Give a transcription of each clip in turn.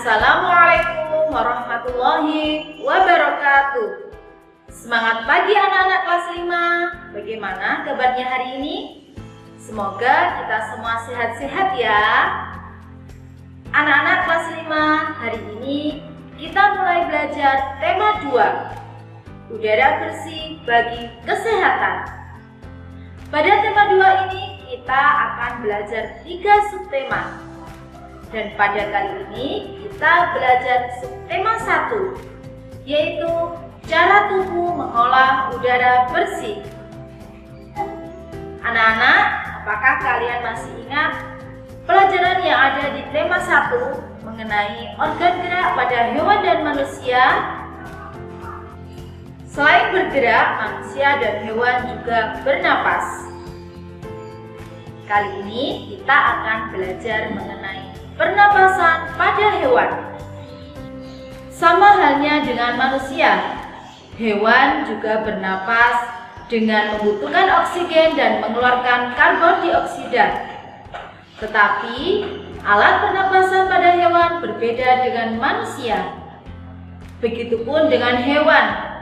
Assalamualaikum warahmatullahi wabarakatuh. Semangat pagi anak-anak kelas 5. Bagaimana kabarnya hari ini? Semoga kita semua sehat-sehat ya. Anak-anak kelas 5, hari ini kita mulai belajar tema 2, udara bersih bagi kesehatan. Pada tema 2 ini kita akan belajar 3 subtema. Dan pada kali ini kita belajar subtema 1, yaitu cara tubuh mengolah udara bersih. Anak-anak, apakah kalian masih ingat pelajaran yang ada di tema 1 mengenai organ gerak pada hewan dan manusia? Selain bergerak, manusia dan hewan juga bernapas. Kali ini kita akan belajar mengenai pernapasan pada hewan. Sama halnya dengan manusia, hewan juga bernapas dengan membutuhkan oksigen dan mengeluarkan karbon dioksida. Tetapi alat pernapasan pada hewan berbeda dengan manusia. Begitupun dengan hewan.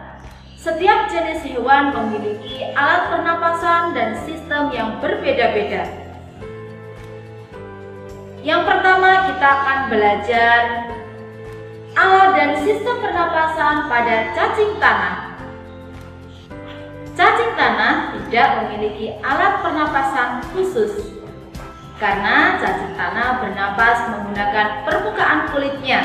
Setiap jenis hewan memiliki alat pernapasan dan sistem yang berbeda-beda. Yang pertama, kita akan belajar alat dan sistem pernapasan pada cacing tanah. Cacing tanah tidak memiliki alat pernapasan khusus karena cacing tanah bernapas menggunakan permukaan kulitnya,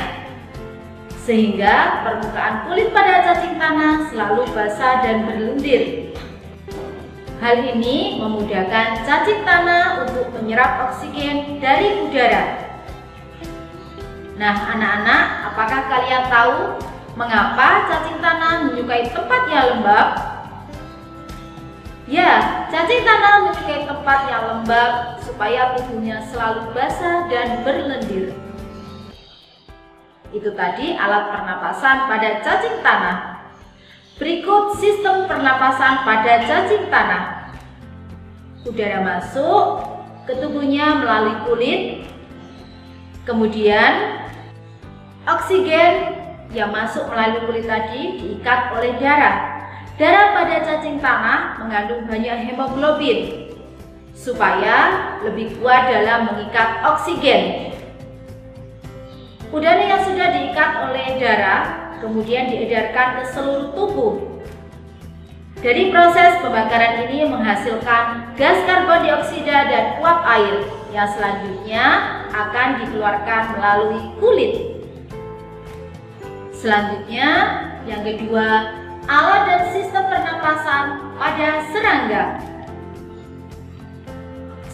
sehingga permukaan kulit pada cacing tanah selalu basah dan berlendir. Hal ini memudahkan cacing tanah untuk menyerap oksigen dari udara. Nah, anak-anak, apakah kalian tahu mengapa cacing tanah menyukai tempat yang lembab? Ya, cacing tanah menyukai tempat yang lembab supaya tubuhnya selalu basah dan berlendir. Itu tadi alat pernapasan pada cacing tanah. Berikut sistem pernapasan pada cacing tanah. Udara masuk ke tubuhnya melalui kulit, kemudian oksigen yang masuk melalui kulit tadi diikat oleh darah. Darah pada cacing tanah mengandung banyak hemoglobin supaya lebih kuat dalam mengikat oksigen. Udara yang sudah diikat oleh darah kemudian diedarkan ke seluruh tubuh. Dari proses pembakaran ini menghasilkan gas karbon dioksida dan uap air yang selanjutnya akan dikeluarkan melalui kulit. Selanjutnya, yang kedua, alat dan sistem pernapasan pada serangga.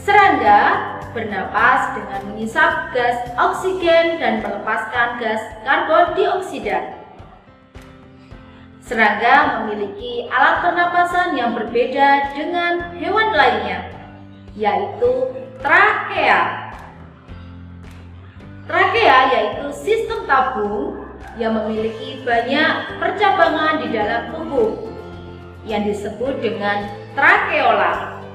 Serangga bernapas dengan menghisap gas oksigen dan melepaskan gas karbon dioksida. Serangga memiliki alat pernapasan yang berbeda dengan hewan lainnya, yaitu trakea. Trakea yaitu sistem tabung yang memiliki banyak percabangan di dalam tubuh yang disebut dengan trakeola.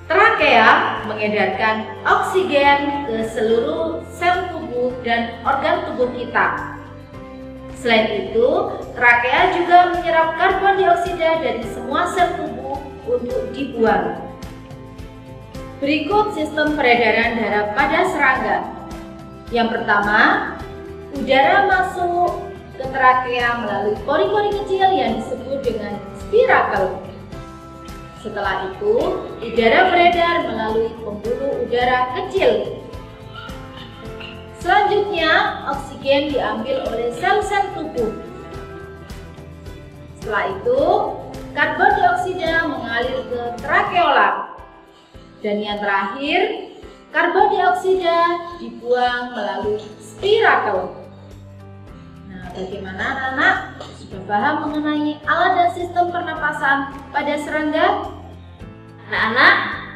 Trakea mengedarkan oksigen ke seluruh sel tubuh dan organ tubuh kita. Selain itu, trakea juga menyerap karbon dioksida dari semua sel tubuh untuk dibuang. Berikut sistem peredaran darah pada serangga. Yang pertama, udara masuk ke trakea melalui pori-pori kecil yang disebut dengan spirakel. Setelah itu, udara beredar melalui pembuluh udara kecil. Selanjutnya, oksigen diambil oleh sel-sel tubuh. Setelah itu, karbon dioksida mengalir ke trakeola. Dan yang terakhir, karbon dioksida dibuang melalui spirakel. Nah, bagaimana anak-anak? Sudah paham mengenai alat dan sistem pernapasan pada serangga? Anak-anak,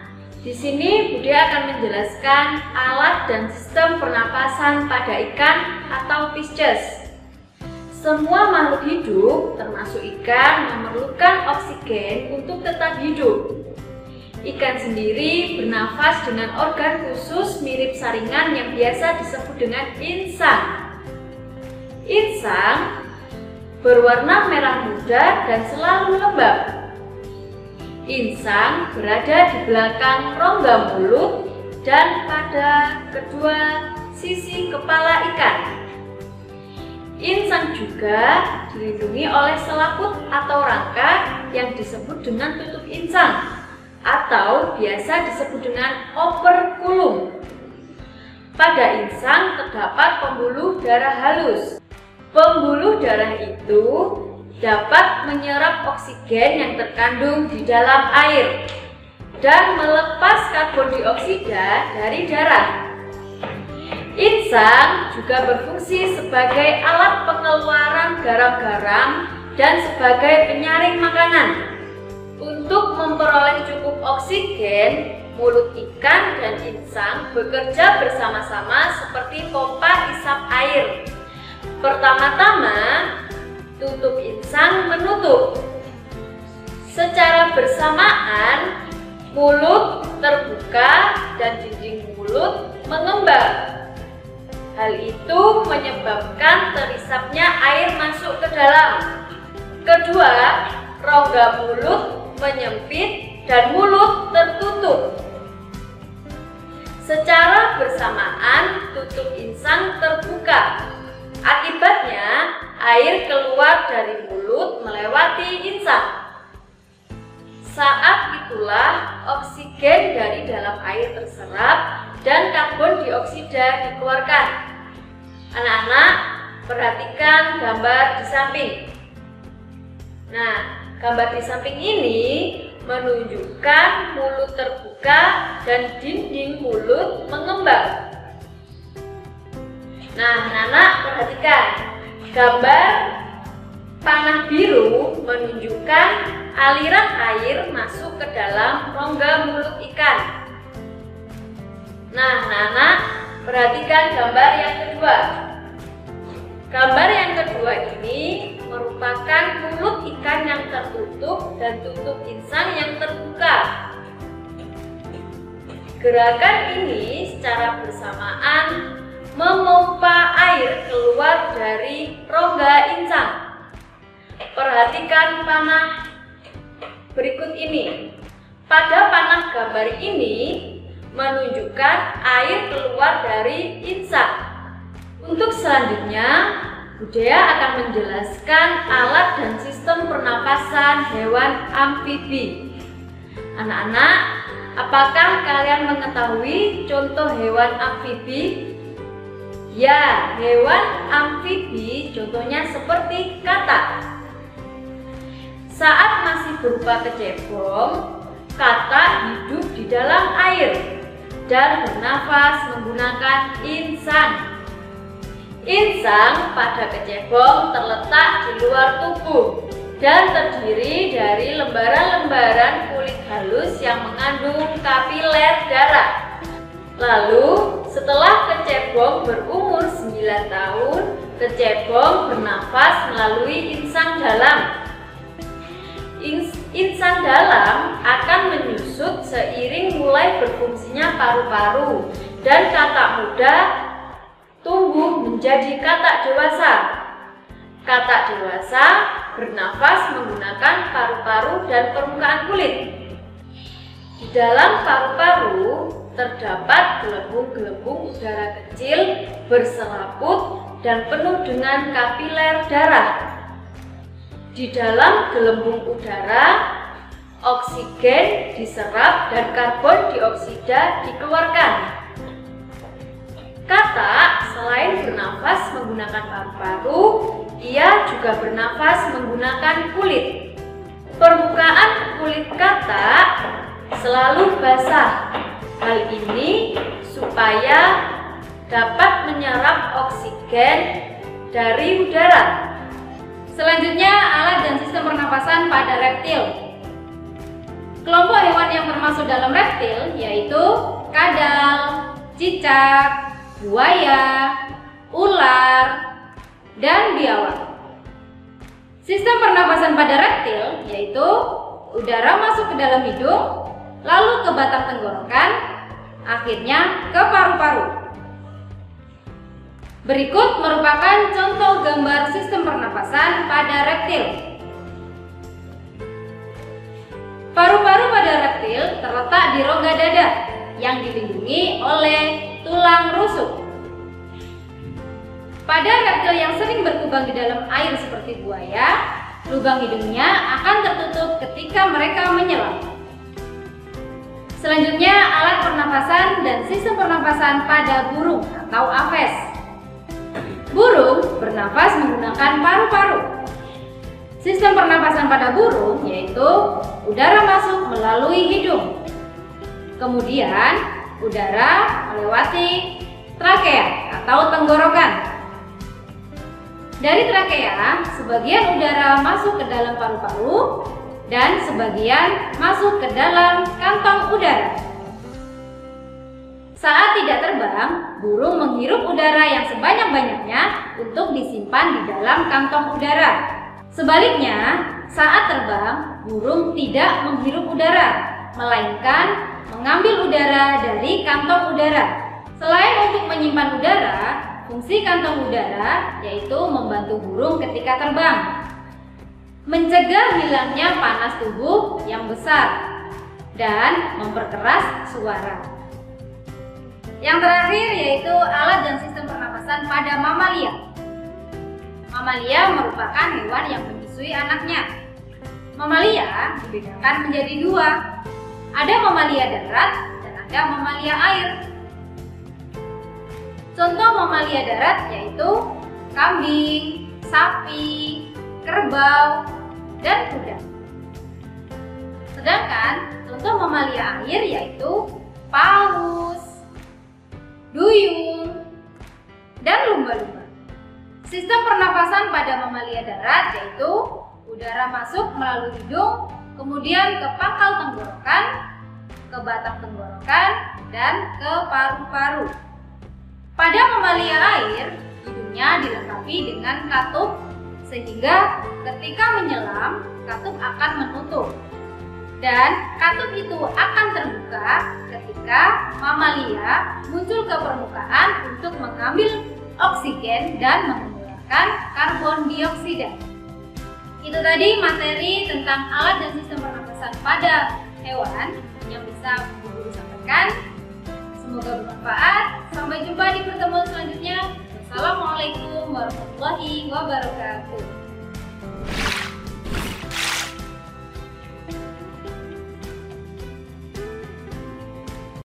di sini Bude akan menjelaskan alat dan sistem pernapasan pada ikan atau fishes. Semua makhluk hidup, termasuk ikan, memerlukan oksigen untuk tetap hidup. Ikan sendiri bernafas dengan organ khusus mirip saringan yang biasa disebut dengan insang. Insang berwarna merah muda dan selalu lembab. Insang berada di belakang rongga mulut dan pada kedua sisi kepala ikan. Insang juga dilindungi oleh selaput atau rangka yang disebut dengan tutup insang atau biasa disebut dengan operkulum. Pada insang terdapat pembuluh darah halus. Pembuluh darah itu dapat menyerap oksigen yang terkandung di dalam air dan melepas karbon dioksida dari darah. Insang juga berfungsi sebagai alat pengeluaran garam-garam dan sebagai penyaring makanan. Untuk memperoleh cukup oksigen, mulut ikan dan insang bekerja bersama-sama seperti pompa isap air. Pertama-tama, tutup insang menutup. Secara bersamaan, mulut terbuka dan dinding mulut mengembang. Hal itu menyebabkan terisapnya air masuk ke dalam. Kedua, rongga mulut menyempit dan mulut tertutup. Secara bersamaan, tutup insang terbuka. Akibatnya, air keluar dari mulut melewati insang. Saat itulah oksigen dari dalam air terserap dan karbon dioksida dikeluarkan. Anak-anak, perhatikan gambar di samping. Nah, gambar di samping ini menunjukkan mulut terbuka dan dinding mulut mengembang. Nah, anak-anak perhatikan. Gambar panah biru menunjukkan aliran air masuk ke dalam rongga mulut ikan. Nah, anak-anak perhatikan gambar yang kedua. Gambar yang kedua ini merupakan mulut ikan yang tertutup dan tutup insang yang terbuka. Gerakan ini secara bersamaan memompa air keluar dari rongga insang. Perhatikan panah berikut ini. Pada panah gambar ini menunjukkan air keluar dari insang. Untuk selanjutnya, Budaya akan menjelaskan alat dan sistem pernapasan hewan amfibi. Anak-anak, apakah kalian mengetahui contoh hewan amfibi? Ya, hewan amfibi contohnya seperti katak. Saat masih berupa kecebong, katak hidup di dalam air dan bernafas menggunakan insang. Insang pada kecebong terletak di luar tubuh dan terdiri dari lembaran-lembaran kulit halus yang mengandung kapiler darah. Lalu, setelah kecebong berumur 9 tahun, kecebong bernafas melalui insang dalam. Insang dalam akan menyusut seiring mulai berfungsinya paru-paru dan katak muda tumbuh menjadi katak dewasa. Katak dewasa bernafas menggunakan paru-paru dan permukaan kulit. Di dalam paru-paru terdapat gelembung-gelembung udara kecil berselaput dan penuh dengan kapiler darah. Di dalam gelembung udara, oksigen diserap dan karbon dioksida dikeluarkan. Katak selain bernafas menggunakan paru-paru, ia juga bernafas menggunakan kulit. Permukaan kulit katak selalu basah. Hal ini supaya dapat menyerap oksigen dari udara. Selanjutnya, alat dan sistem pernapasan pada reptil. Kelompok hewan yang termasuk dalam reptil yaitu kadal, cicak, buaya, ular, dan biawak. Sistem pernapasan pada reptil yaitu udara masuk ke dalam hidung, lalu ke batang tenggorokan, akhirnya ke paru-paru. Berikut merupakan contoh gambar sistem pernapasan pada reptil. Paru-paru pada reptil terletak di rongga dada yang dilindungi oleh tulang rusuk. Pada reptil yang sering berkubang di dalam air seperti buaya, lubang hidungnya akan tertutup ketika mereka menyelam. Selanjutnya, alat pernapasan dan sistem pernapasan pada burung atau aves. Burung bernapas menggunakan paru-paru. Sistem pernapasan pada burung yaitu udara masuk melalui hidung. Kemudian, udara melewati trakea atau tenggorokan. Dari trakea, sebagian udara masuk ke dalam paru-paru dan sebagian masuk ke dalam kantong udara. Saat tidak terbang, burung menghirup udara yang sebanyak-banyaknya untuk disimpan di dalam kantong udara. Sebaliknya, saat terbang, burung tidak menghirup udara, melainkan mengambil udara dari kantong udara. Selain untuk menyimpan udara, fungsi kantong udara yaitu membantu burung ketika terbang, mencegah hilangnya panas tubuh yang besar, dan memperkeras suara. Yang terakhir yaitu alat dan sistem pernapasan pada mamalia. Mamalia merupakan hewan yang menyusui anaknya. Mamalia dibedakan menjadi dua. Ada mamalia darat dan ada mamalia air. Contoh mamalia darat yaitu kambing, sapi, kerbau, dan kuda. Sedangkan contoh mamalia air yaitu paus, duyung, dan lumba-lumba. Sistem pernapasan pada mamalia darat yaitu udara masuk melalui hidung, kemudian ke pangkal tenggorokan, ke batang tenggorokan, dan ke paru-paru. Pada mamalia air, hidungnya dilengkapi dengan katup sehingga ketika menyelam, katup akan menutup. Dan katup itu akan terbuka ketika mamalia muncul ke permukaan untuk mengambil oksigen dan mengeluarkan karbon dioksida. Itu tadi materi tentang alat dan sistem pernapasan pada hewan yang bisa Guru sampaikan. Semoga bermanfaat. Sampai jumpa di pertemuan selanjutnya. Wassalamualaikum warahmatullahi wabarakatuh.